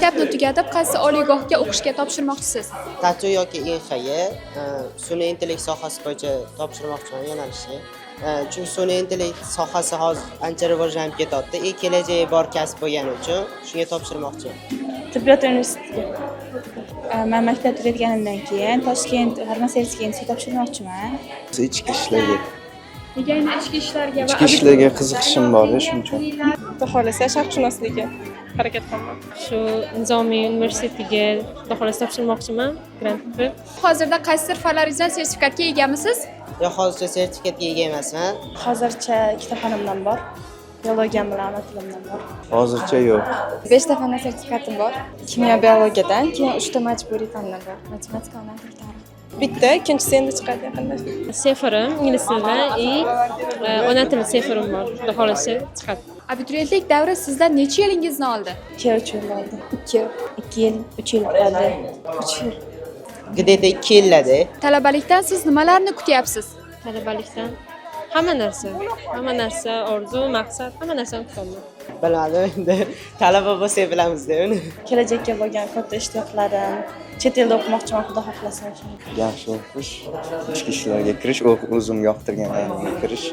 Maktabni tugatib, qaysi oliygohga o'qishga topshirmoqchisiz? TATU yoki EXY sun'iy intellekt sohasi bo'yicha topshirmoqchiman yo'nalishni. Chunki sun'iy intellekt sohasi hozir ancha rivojlanib ketyapti. Kelajagi bor kasb bo'lgani uchun shunga topshirmoqchiman. Tibbiyot universitetiga. Men maktab tugatganimdan keyin Toshkent farmatsevtika institutiga topshirmoqchiman. Ichki ishlarga. Nega aynan ichki ishlarga Ichki ishlarga qiziqishim bor, shuning uchun. Xudo xohlasa sharqshunosligi harakat qilaman. Shu Nizomiy universitetiga xudo xohlasa topshirmoqchiman, grant qilib. Hozirda qaysi fanlaringizdan sertifikatga egamisiz? Yo hozircha sertifikatga ega emasman. Hozircha ikkita fanimdan bor. Biologiyam bilan ona tilimdan bor. Hozircha yo'q. 5 ta fandan sertifikatim bor. Kimyo biologiyadan, keyin 3 ta majburiy fandan bor. Matematika, ona tili, tarix. Bitta, ikkinchisi endi chiqadi yaqinda. Sefirim ingliz tilida ona tili sefirim bor. Xudo xohlasa chiqadi. Abituriyentlik davri sizdan necha yilingizni oldi? 2-3 yil oldi. 2 yil, 3 yil oldi. 3 yil. Gdeta 2 yilladi. Talabalikdan siz nimalarni kutyapsiz? Talabalikdan hamma narsa, orzu, maqsad, hamma narsani kutaman. Bilmadim endi talaba bo'lsak bilamiz-da uni. Kelajakka bo'lgan katta ishtiyoqlarim, chet elda o'qimoqchiman, xudo xohlasa. Yaxshi o'qish, ichki ishlarga kirish, o'zim yoqtirgan alanimga kirish.